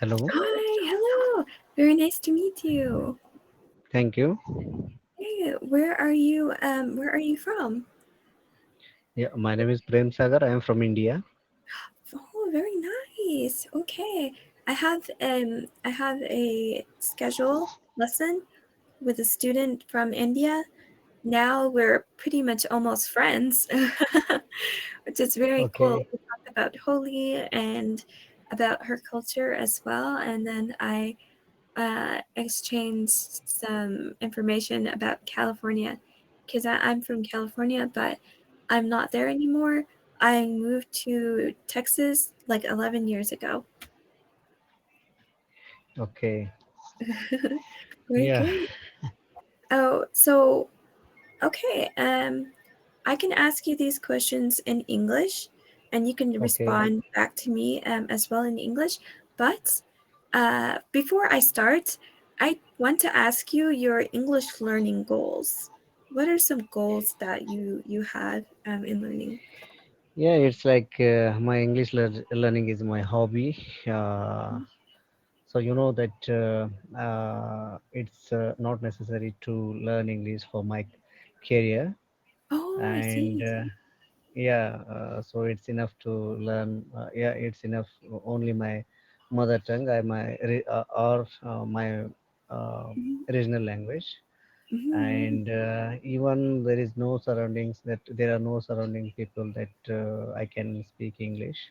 Hello. Hi, hello. Very nice to meet you. Thank you. Hey, where are you? Where are you from? Yeah, my name is Prem Sagar. I am from India. Oh, very nice. Okay. I have a schedule lesson with a student from India. Now we're pretty much almost friends, which is very cool. Okay. We talk about Holi and about her culture as well, and then I exchanged some information about California because I'm from California, but I'm not there anymore. I moved to Texas like 11 years ago. Okay. Very Yeah. great. Oh, so okay. I can ask you these questions in English, and you can Okay. respond back to me as well in English. But before I start, I want to ask you your English learning goals. What are some goals that you have in learning? Yeah, it's like my English learning is my hobby. Uh, so you know that it's not necessary to learn English for my career, Oh, I and see. yeah, so it's enough to learn. Yeah, it's enough only my mother tongue, or my uh, Mhm, regional language. mhm. And even there are no surrounding people that I can speak English.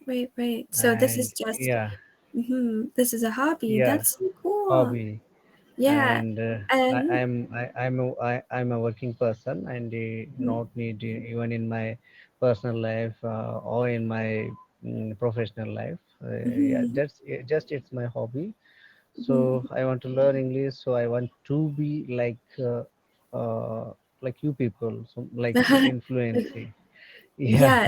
Right. So this And is just yeah, this is a hobby. yeah, That's so cool. hobby. Yeah. And Um. I'm a working person, and mhm, not need even in my personal life or in my professional life. Yeah, mhm, just it's my hobby. mhm. So I want to learn English. So I want to be like you people, so like influency. Yeah.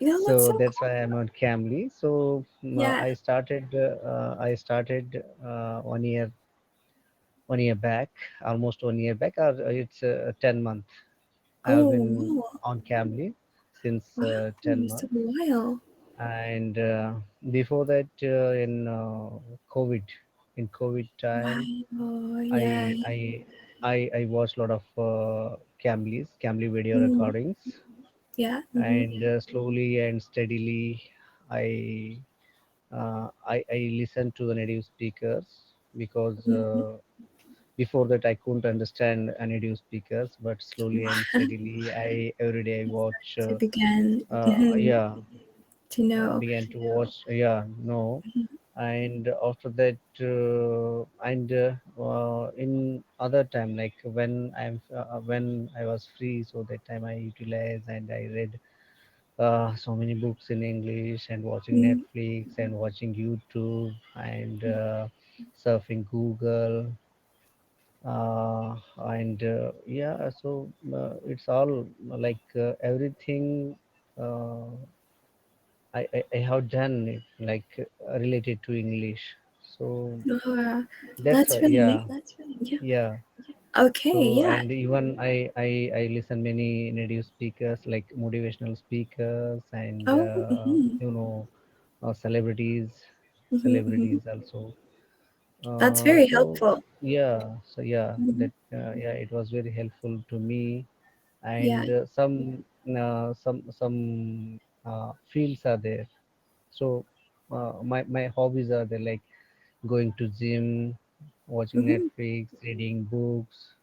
Yeah. That's So so that's why I'm cool. on Camly. So Yeah. I started 1 year back, almost 1 year back, or it's 10 months. I have Oh, been wow. on Camly since Wow. 10 So months. a while. And before that, in COVID, in COVID time, Wow. Yeah. I I I watched a lot of Camly video Mm, recordings, yeah. and slowly and steadily, I I listened to the native speakers, because Mhm. before that I couldn't understand a native speakers, but slowly and steadily, I every day I watch. To begin Yeah, to know. began to watch. Yeah, no, and after that, in other time, like when I was free, so that time I utilized and I read so many books in English, and watching Mhm. Netflix and watching YouTube, and surfing Google, uh, and yeah, so it's all like everything uh, I have done it, like related to English. So Oh, wow. that's That's why, really yeah, nice. Yeah. yeah. Okay. So, Yeah. and even I listen many native speakers, like motivational speakers, and Oh. Mhm. celebrities, Mhm. also. That's very So helpful. yeah, so yeah, Mhm. that yeah, it was very helpful to me. Yeah. And some fields are there. So my hobbies are there, like going to gym, watching Mhm. Netflix, reading books.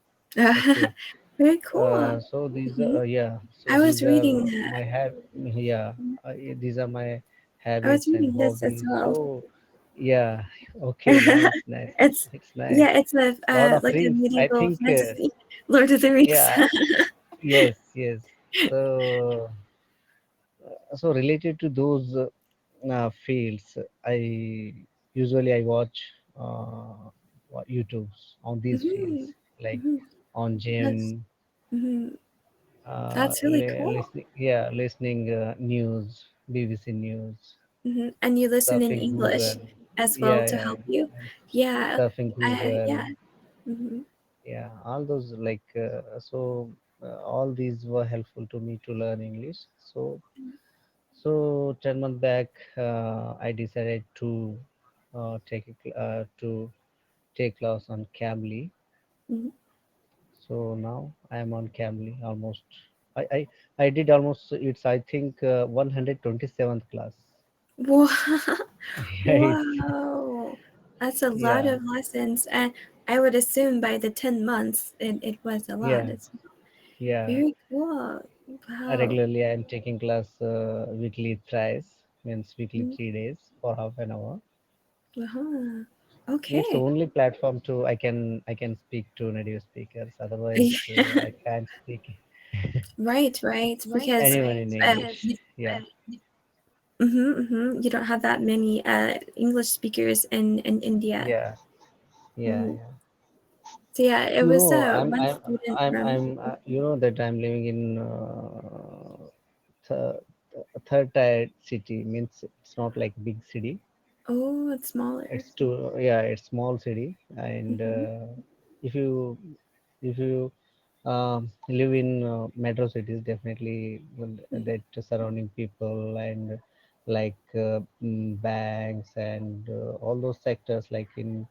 Okay. Very cool. So these Mhm. are yeah. So I was these are reading my yeah. These are my I was habits and reading this as hobbies. well. So yeah. Okay. Nice. Nice. It's It's nice. yeah, it's a Lot of like a reads. I medieval think. fantasy, Lord of the Rings. Yeah. Yes. Yes. So related to those fields, I I watch YouTube's on these fields, Mhm, like mhm. on That's gym, mhm. That's really cool. listening news, BBC News, And you listen in surfing Google. English as well Yeah, to yeah, help you. and Yeah, surfing Google. yeah. hmm Yeah, all those, like all these were helpful to me to learn English. So 10 months back, I decided to to take class on Cambly. Mhm. So now I am on Cambly almost. I, I I did almost, it's I think 127th class. Wow. Yeah, it's Wow. That's a lot yeah, of lessons. And I would assume by the 10 months, it was a lot. yeah, It's yeah. very cool. Wow. Regularly I am taking class weekly thrice, means weekly Mm, 3 days for half an hour. uh-huh. It's the Okay. only platform to I can speak to native speakers. Otherwise, I can't speak Right, right. Because anyone in uh, English. Yeah, you don't have that many English speakers in India. yeah, yeah, Mhm. yeah. So yeah, it You was know, one student from. you know that I'm living in th- third tier city. Means it's not like big city. Oh, it's smaller. It's too, yeah, it's small city. And Hmm. if you if you live in metro cities, definitely that surrounding people and like banks and all those sectors, like in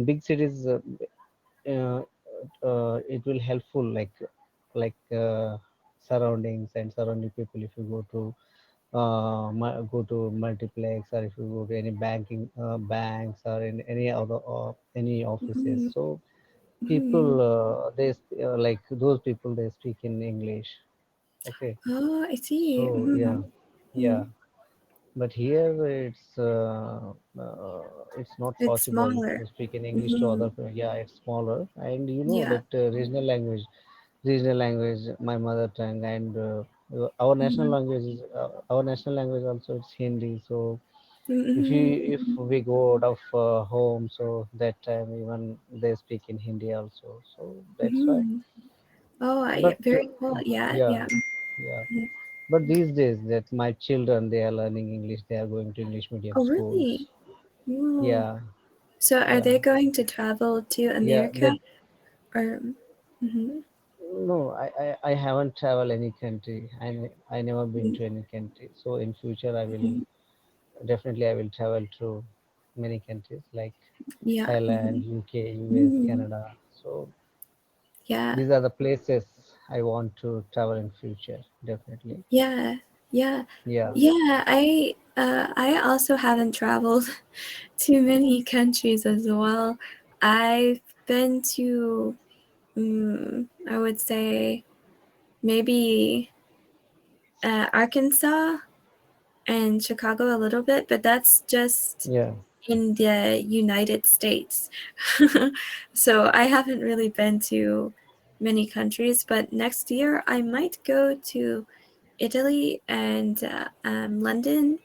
big cities, uh, it will helpful, like surroundings and surrounding people. If you go to multiplex, or if you go to any banks, or in any other any offices, Hmm. so people, Hmm. like those people, they speak in English. Okay. Oh, I see. So yeah, Hmm. yeah. Hmm. But here it's not It's possible smaller. to speak in English to Hmm. other people. Yeah, it's smaller. And you know Yeah. that regional language, my mother tongue, and our national Hmm. language is our national language also, it's Hindi. So Hmm. if we go out of home, so that time even they speak in Hindi also. So that's why. Hmm. Oh, But very cool. Yeah, yeah, yeah. yeah. Mhm. But these days, that my children, they are learning English. They are going to English medium Oh, schools. really? Oh. Yeah, So are yeah, they going to travel to yeah. That America or? Hmm. no, I haven't traveled any country. I never been to any country. So in future, Hmm. I will travel to many countries like Yeah. Thailand, UK, US, Hmm. Canada. So Yeah. these are the places I want to travel in future. Definitely. Yeah. Yeah. Yeah. Yeah. I also haven't traveled to many countries as well. I've been to, I would say maybe Arkansas and Chicago a little bit, but that's just Yeah. in the United States. So I haven't really been to many countries, but next year I might go to Italy and London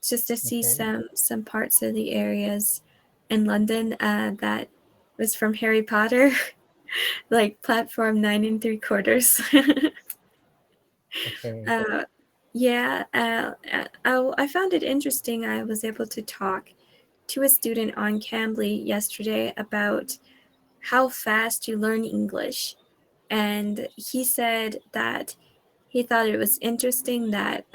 just to see Okay. some parts of the areas in London that was from Harry Potter, like platform 9 3/4. Okay. uh, yeah, I found it interesting. I was able to talk to a student on Cambly yesterday about how fast you learn English. And he said that he thought it was interesting that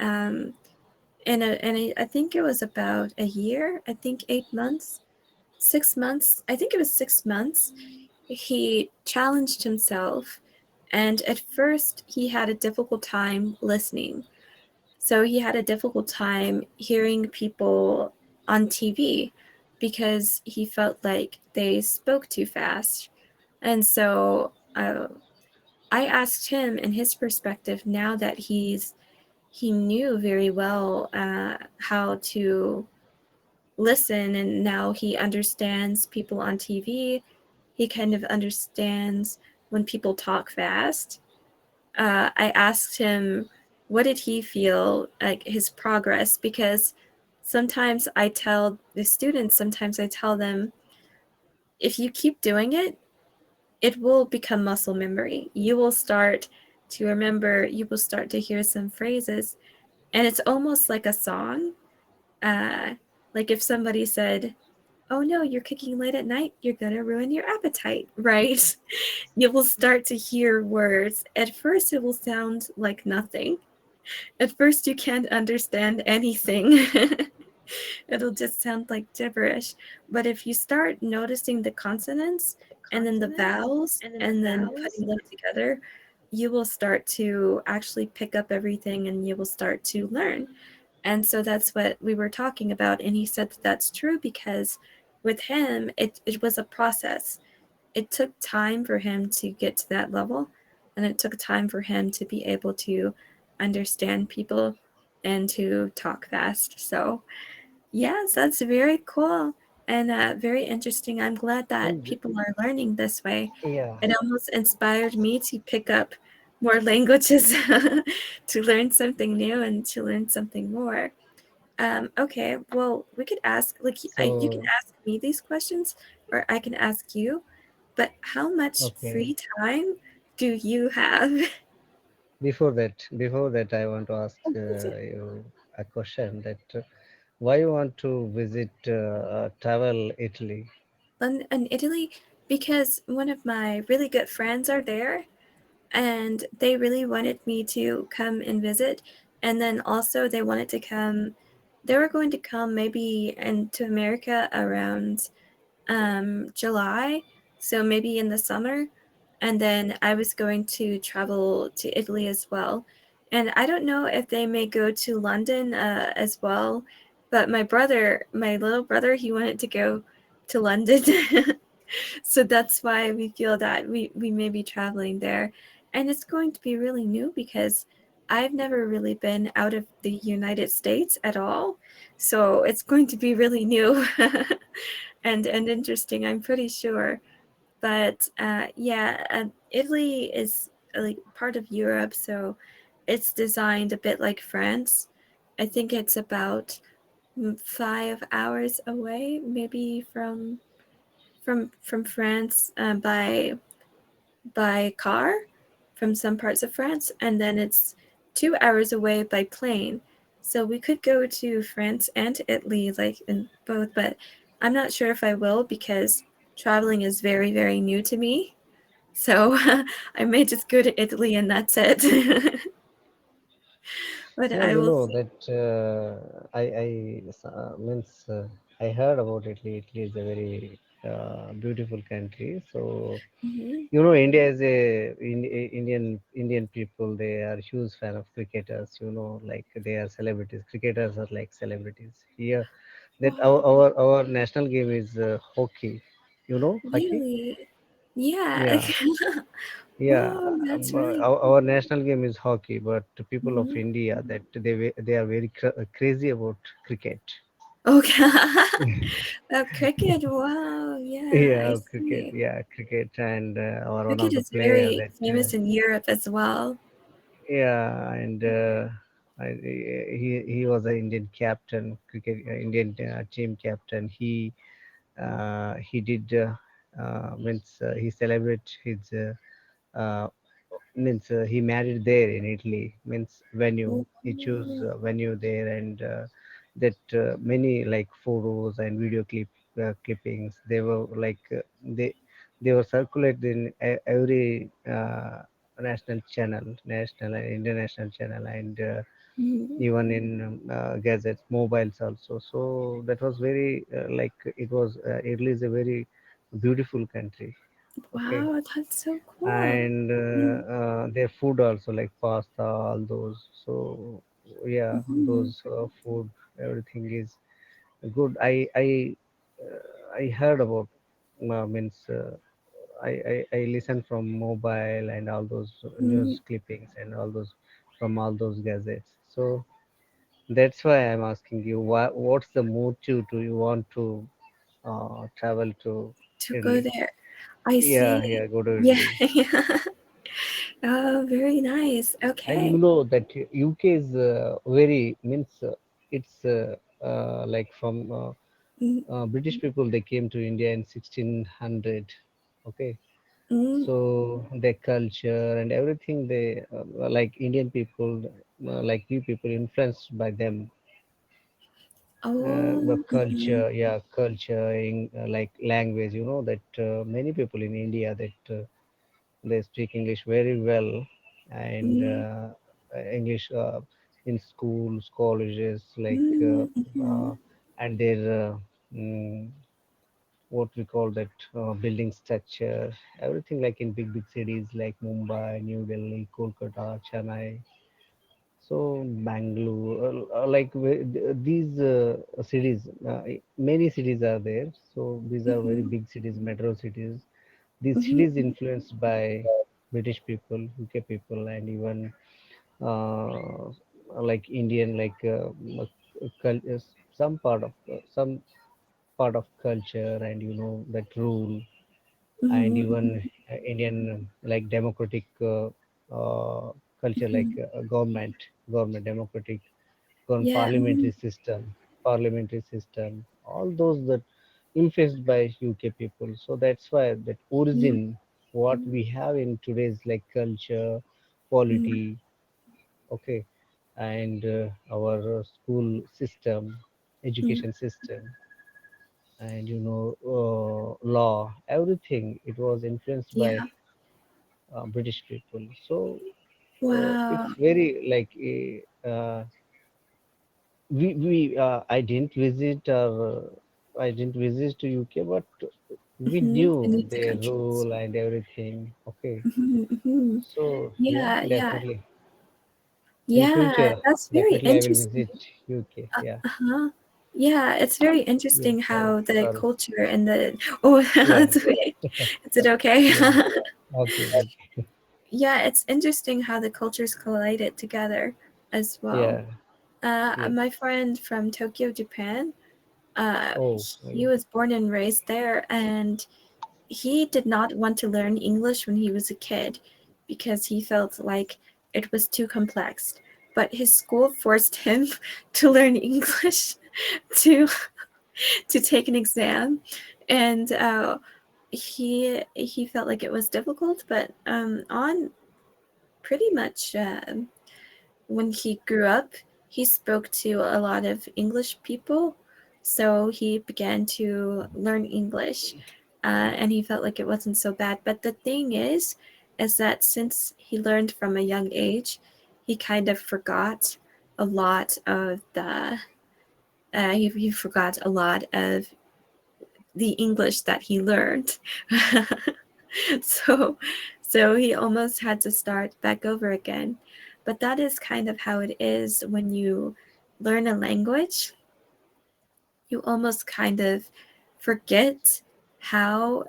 I think it was about a year, I think 8 months, 6 months, I think it was 6 months, he challenged himself. And at first, he had a difficult time listening. So he had a difficult time hearing people on TV because he felt like they spoke too fast. And so I asked him in his perspective now that he knew very well how to listen, and now he understands people on TV. He kind of understands when people talk fast. I asked him what did he feel like his progress, because sometimes I tell them, if you keep doing it, it will become muscle memory. You will start to remember, you will start to hear some phrases, and it's almost like a song. Like if somebody said, "Oh no, you're cooking late at night, you're gonna ruin your appetite," right? You will start to hear words. At first, it will sound like nothing. At first, you can't understand anything. It'll just sound like gibberish. But if you start noticing the consonants and then the vowels and then putting them together, you will start to actually pick up everything and you will start to learn. And so that's what we were talking about. And he said that that's true because with him, it was a process. It took time for him to get to that level. And it took time for him to be able to understand people and to talk fast. So, yes, that's very cool and very interesting. I'm glad that And people are learning this way. yeah, It almost inspired me to pick up more languages to learn something new and to learn something more. Okay, well, we could ask, like, you can so ask me these questions or I can ask you, but how much okay. free time do you have? Before that, I want to ask you a question that why you want to visit travel Italy? In Italy, because one of my really good friends are there and they really wanted me to come and visit. And then also they wanted to come, they were going to come maybe into America around July, so maybe in the summer. And then I was going to travel to Italy as well. And I don't know if they may go to London as well, but my little brother, he wanted to go to London. So that's why we feel that we may be traveling there. And it's going to be really new because I've never really been out of the United States at all. So it's going to be really new and interesting, I'm pretty sure. But yeah, Italy is like part of Europe, so it's designed a bit like France. I think it's about 5 hours away, maybe from France by car from some parts of France, and then it's 2 hours away by plane. So we could go to France and to Italy, like in both, but I'm not sure if I will because traveling is very, very new to me. So I may just go to Italy and that's it. But No, I you will know see. that means I heard about Italy. Italy is a very beautiful country. So Mhm. you know, India is Indian people. They are huge fan of cricketers. You know, like they are celebrities. Cricketers are like celebrities here. That Wow, our national game is hockey. You know, hockey. really? Yeah. Yeah, yeah. Wow, that's really Our national game is hockey, but the people of cool. India that they are very crazy about cricket. Okay. Cricket. Wow. Yeah, I Yeah, cricket. see. Yeah, cricket, and our one Cricket of the is player very that famous in Europe as well. yeah, and he was an Indian captain, cricket Indian team captain. He did means he celebrate his means he married there in Italy, means venue. Oh, He chose venue there, and that many like photos and video clippings. They were like they were circulated in every national channel, national and international channel, and mhm. even in gadgets, mobiles also. So that was very like it was. Italy is a very beautiful country. Okay, Wow, that's so cool. and Mm, their food also like pasta, all those. So yeah, mhm, those food, everything is good. I heard about means I listen from mobile and all those mhm. news clippings and all those from all those gadgets. So that's why I'm asking you, what's the motive to you want to travel to To go Italy? there. I Yeah, see. yeah, go to Yeah, Italy. yeah. Oh, very nice. And Okay. you know that UK is very means it's like from Mm, British people, they came to India in 1600. Okay, mm. so their culture and everything, they like Indian people, like you people, influenced by them. The Oh, mhm, culture, yeah, culture, in, like language. You know that many people in India that they speak English very well, and mm, English in schools, colleges, like mm, mhm. and their mm, what we call that building structure, everything like in big cities like Mumbai, New Delhi, Kolkata, Chennai, so Bangalore, these cities, many cities are there. So these are very Mhm, big cities, metro cities. These mhm, cities influenced by British people, UK people, and even like Indian, some part of culture, and that rule, and mhm, even Indian like democratic culture, like mhm. government democratic government, Yeah. Mhm, parliamentary system, all those that influenced by UK people. So that's why that mhm, origin, what we have in today's like culture, mhm. quality, okay, and our school system, Mhm. education system, and law, everything, it was influenced by Yeah. British people. So it's Wow. very like I didn't visit to UK, but we Mhm. knew In the their countries. rule and everything. Okay, Mhm, mhm. so yeah, Yeah, yeah, definitely in yeah. future, That's very definitely I will interesting. visit UK. Yeah, Uh-huh. Yeah, it's very yeah. interesting Sorry, how the sorry. culture and the oh, Yeah, it's okay. Is it okay? yeah. Okay, okay. Yeah, it's interesting how the cultures collided together as well. Yeah, yes. My friend from Tokyo, Japan, Oh, he okay. was born and raised there, and he did not want to learn English when he was a kid because he felt like it was too complex. But his school forced him to learn English to to take an exam, and he felt like it was difficult. But on pretty much when he grew up, he spoke to a lot of English people, so he began to learn English, and he felt like it wasn't so bad. But the thing is that since he learned from a young age, he kind of forgot a lot of the he forgot a lot of the English that he learned. so so he almost had to start back over again. But that is kind of how it is when you learn a language. You almost kind of forget how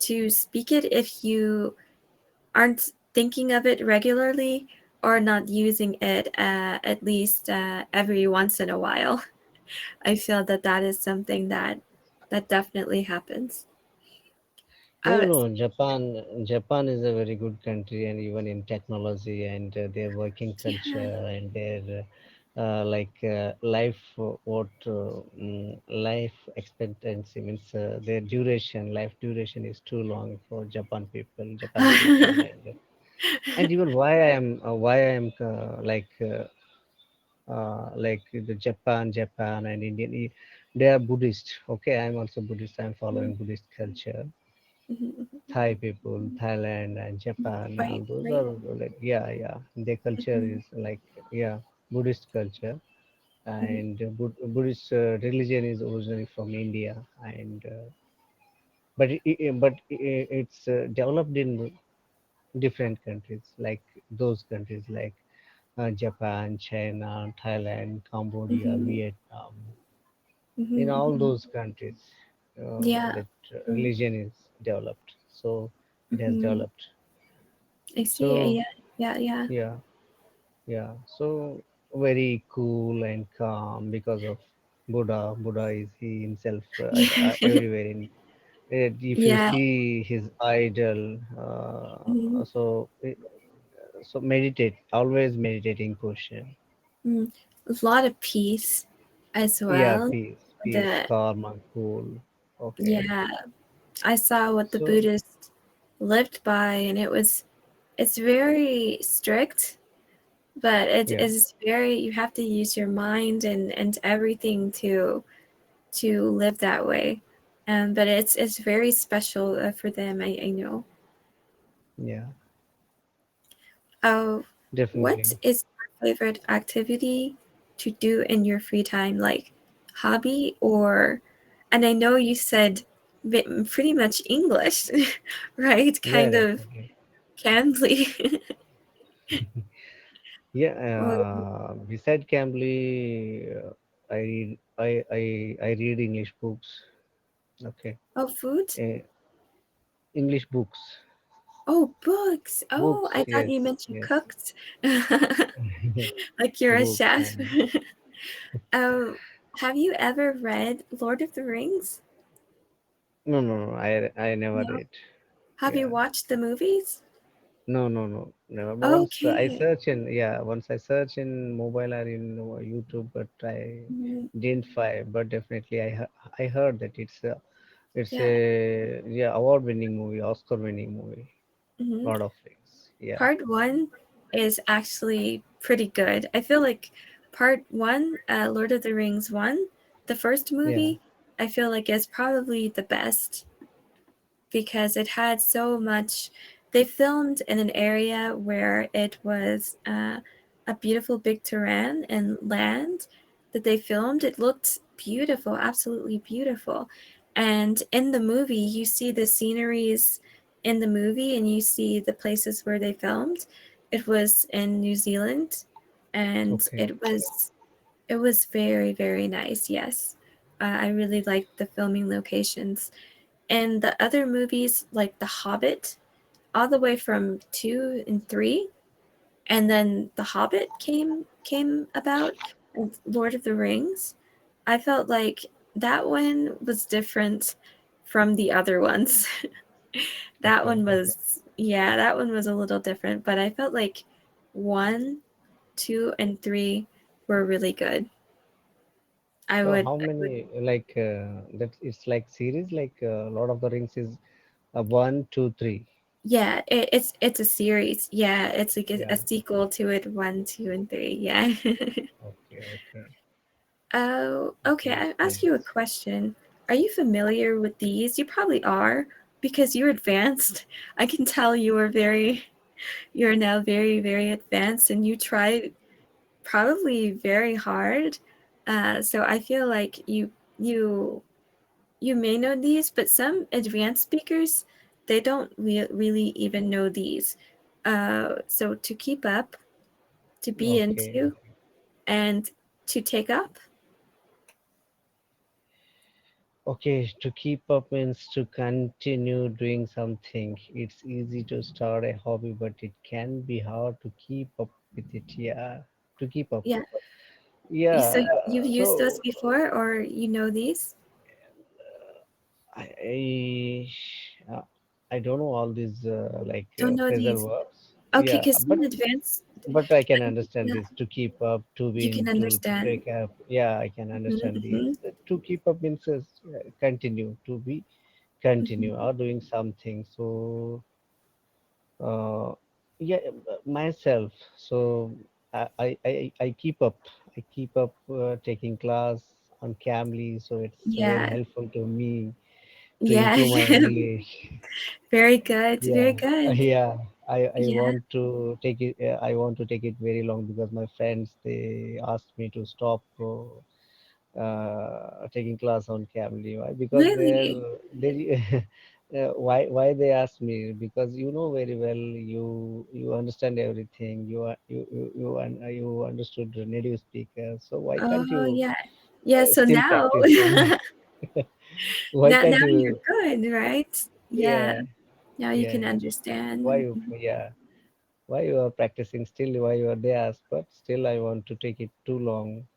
to speak it if you aren't thinking of it regularly or not using it at least every once in a while. I feel that that is something that definitely happens. Yeah, Uh, Japan is a very good country, and even in technology and their working yeah. culture and their life, life expectancy means their duration, life duration is too long for Japan people, and even why I am like the Japan and Indian, they are Buddhist. Okay, I'm also Buddhist. I'm following Buddhist culture. Mhm. Thai people, Thailand and Japan, Right, those right. are like, yeah, yeah. Their culture Mhm, is like, yeah, Buddhist culture, mhm, and Buddhist religion is originally from India, and it's developed in different countries, like those countries like Japan, China, Thailand, Cambodia, mhm, Vietnam. In mhm, all mhm. those countries, Yeah. that Mm, religion is developed. So it has mhm. developed. I see. So Yeah, yeah, yeah. yeah, yeah. So very cool and calm because of Buddha. Buddha is he himself everywhere. If you Yeah. see his idol, Mhm, so meditate, always meditating posture. mm. A lot of peace as Yeah, well. peace, The calm and cool. Okay. yeah, I saw what the So Buddhists lived by, and it's very strict, but it yeah, is very you have to use your mind and everything to live that way. But it's very special for them. I know. yeah, Uh, what definitely. is your favorite activity to do in your free time? Like hobby, or, and I know you said pretty much English, right? Yeah, Kind of definitely. Cambly. Yeah, Well, beside Cambly, I read English books. Okay, oh, food? uh, English books, Oh, books. Oh, books. I thought Yes, you meant you yes, cooked. Like you're a books. chef. And Um, have you ever read Lord of the Rings? no, no, no. I never No. read. Have you Yeah. watched the movies? No, no, no, never. Once I Okay. search in, yeah, once I search in mobile or in YouTube, but I Mhm. didn't find. But definitely, I heard that it's Yeah. a yeah award-winning movie, Oscar-winning movie. Hmm. Lot of things. Yeah, Part one is actually pretty good. I feel like part one, Lord of the Rings one, the first yeah. movie, I feel like is probably the best because it had so much. They filmed in an area where it was a beautiful big terrain and land that they filmed. It looked beautiful, absolutely beautiful. And in the movie, you see the sceneries in the movie and you see the places where they filmed. It was in New Zealand and Okay. it was very, very nice. Yes. I really liked the filming locations. And the other movies, like The Hobbit, all the way from 2 and 3, and then The Hobbit came about, and Lord of the Rings. I felt like that one was different from the other ones. That Okay. one was, yeah, that one was a little different, but I felt like 1, 2, and 3 were really good. So how I would, many like that? It's like series. Like Lord of the Rings is one, two, three. yeah, it's a series. Yeah, it's like a Yeah. sequel to it, 1, 2, and 3. Yeah. Okay. Okay. Oh, okay. Okay. It's I ask you a nice. question. Are you familiar with these? You probably are because you're advanced. I can tell you're now very, very advanced and you try probably very hard. So I feel like you you may know these, but some advanced speakers they don't really even know these. So to keep up, to be Okay. into, and to take up. Okay, to keep up means to continue doing something. It's easy to start a hobby, but it can be hard to keep up with it. Yeah, to keep up. Yeah. Yeah, So you've used so those before, or you know these? I I, uh, I don't know all these like Don't know phrasal these. verbs. Okay, Yeah, because some advanced, but I can understand yeah, this. To keep up, to be you can into, to understand. take up. Yeah, I can understand these. Hmm. To keep up means continue, to be continue Hmm. or doing something. So uh, yeah, myself. So I keep up. I keep up taking class on Camly, so it's very Yeah, helpful to me to yeah. improve my English. Very good, Yeah, very good. yeah. I Yeah, want to take it. I want to take it very long because my friends they asked me to stop taking class on Camly. Why? Because really. they why they ask me? Because you know very well you understand everything. You understood the native speaker. So why can't Oh, you yeah. Yeah, so still now, practice? Why can't now you're you? good, right? Yeah, Yeah, now you yeah, can yeah. understand. Why you? Yeah. Why you are practicing still? Why you are there? But still, I want to take it too long.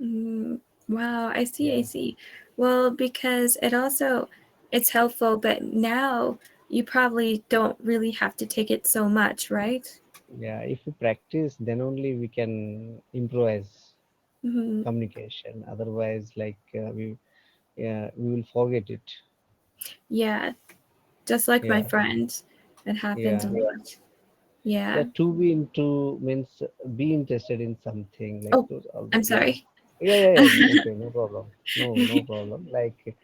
Mm, wow, I see, I Yeah. see. Well, because it also it's helpful, but now you probably don't really have to take it so much, right? Yeah, if we practice, then only we can improvise Hmm. communication. Otherwise, like yeah, we will forget it. Yeah, just like my Yeah, friend, it happens yeah, a lot. Yeah. yeah. To be into means be interested in something like Oh, those. All the I'm yeah, sorry. yeah, yeah, yeah. Okay, no problem. No, no problem. Like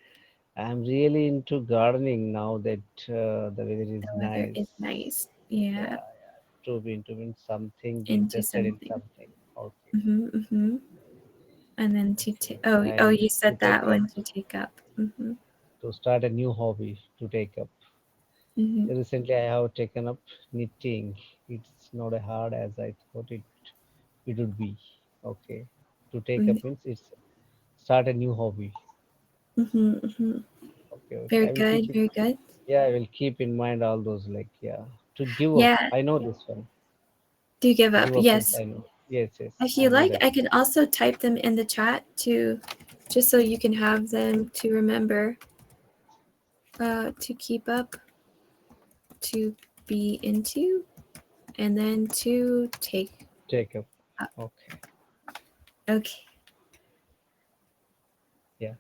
I'm really into gardening now that the weather is The weather nice. is nice. Yeah, Yeah, to be into means something, be into interested in something. something. Okay. Hmm. Hmm. And then oh, and you to said take that up, one to take up. Mm-hmm. to start a new hobby to take up. Mm-hmm. Recently, I have taken up knitting. It's not as hard as I thought it would be. Okay, to take up means it's start a new hobby. Mm-hmm. Mm-hmm. Okay, okay. Very I will good. keep it. Very good. Yeah, I will keep in mind all those like yeah. To give up, Yeah. I know this one. Do you give up? Give up means Yes. I know. Yes, yes, If I you know like, that I one. can also type them in the chat to, just so you can have them to remember. To keep up, to be into, and then to take Take up. up. Okay. Okay. Yeah.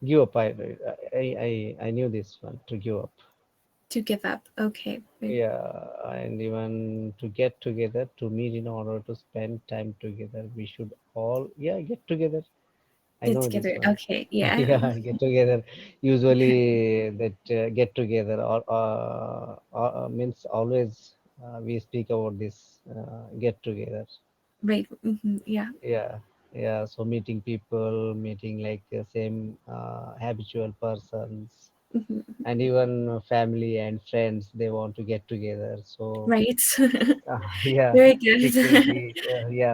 Give up. I knew this one. To give up. To give up. Okay. Yeah, and even to get together, to meet in order to spend time together, we should all, yeah, get together. I Get know this together. one. Okay. Yeah. Yeah, get together. Usually, that get together means always we speak about this get together. Right. Yeah. Yeah, yeah. So meeting people, meeting like same habitual persons, Hmm. and even family and friends, they want to get together. So Right. yeah, Very good.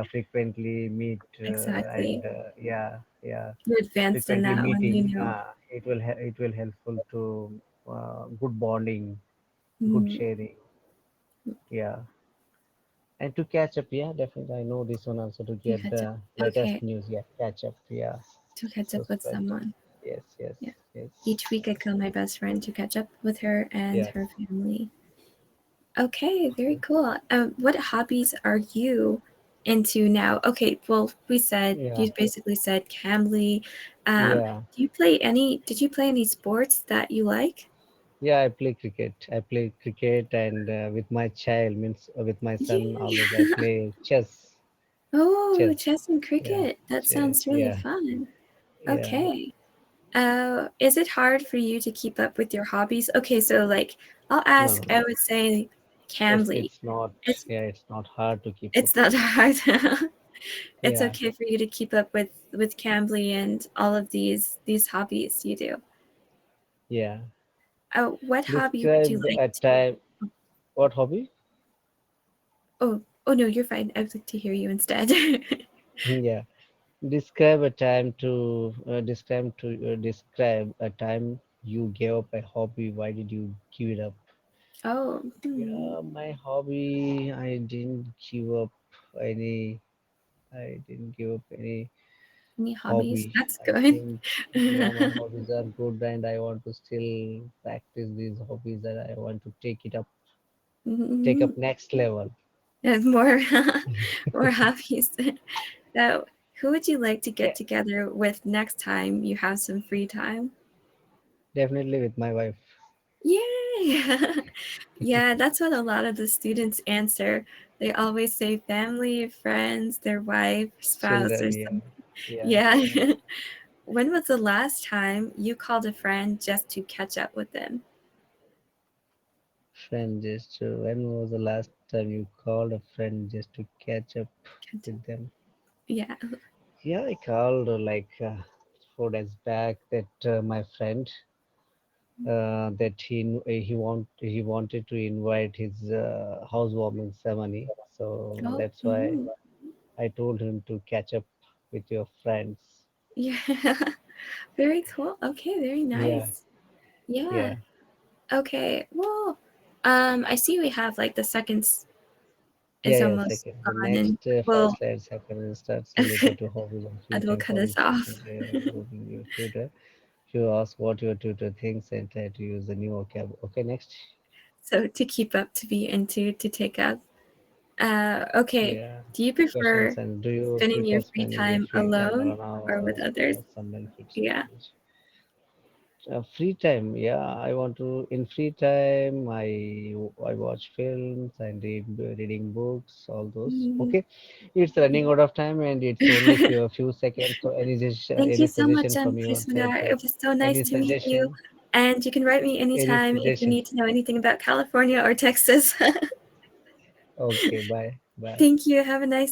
frequently meet and Exactly. yeah, yeah, You're advanced in frequently that one, meeting. you know. It will helpful to good bonding, good Mm, sharing. Yeah, and to catch up. Yeah, definitely. I know this one also to to get catch up. the latest Okay. news. Yeah, catch up. Yeah, To catch up so with spread. someone. Yes, yes, Yeah. yes. Each week I call my best friend to catch up with her and Yeah, her family. Okay, very cool. What hobbies are you into now? Okay, well, yeah, you basically said Cambly. yeah. Did you play any sports that you like? Yeah, I play cricket. I play cricket, and with my child means with my son. Always I Yeah. play chess. Oh, Chess. chess and Yeah, cricket. That chess. sounds really Yeah, fun. yeah. Okay. Is it hard for you to keep up with your hobbies? Okay, so like I'll No, ask, no, I no. would say Cambly. It's not. It's Yeah, it's not hard to keep up. it's not hard. It's Yeah, okay for you to keep up with Cambly and all of these hobbies you do. yeah. What hobby would you Describe like a to? time. What hobby? Oh, oh no, you're fine. I would like to hear you instead. Yeah. Describe a time to describe a time you gave up a hobby. Why did you give it up? Oh, Yeah, my hobby. Any. I didn't give up any any hobbies? hobby. That's I good. think yeah, my hobbies are good, and I want to still practice these hobbies. That I want to take up Mhm. next level. And more more hobbies. So, who would you like to Yeah, get together with next time you have some free time? definitely with my wife. Yay! Yeah, that's what a lot of the students answer. They always say family, friends, their wife, spouse, Children. or Yeah, something. yeah, Yeah. yeah. When was the last time you called a friend just to catch up with them? Friend just when was the last time you called a friend just to catch up with them? Yeah. Yeah, I called 4 days back that my friend that he wanted to invite his housewarming ceremony. So Oh, that's why I told him to catch up with your friends. yeah. Very cool. Okay, very Yeah, nice. Yeah. yeah, Okay. Well, I see we have like the seconds yeah, is yeah. almost Second, the gone, next and five we'll slides happen and starts related to hobbies and free and we'll time cut for us which off. person moving your tutor. You ask what your tutor thinks and try to use the new vocab. Okay, next. So to keep up, to be into, to take up. Okay. Yeah. Do you Questions prefer and do you spending your prefer free spending your time free time alone alone or with or others? some benefits? Yeah. Free time, yeah. I want to in free time. I watch films and reading books, all those. Mhm. Okay, it's running out of time and it's only few seconds. So Thank you any so much, suggestion from your Chris side? It was so nice Any to meet you. suggestion? And you can write me Any anytime if you suggestion? need to know anything about California or Texas. Okay, bye, bye. Thank you. Have a nice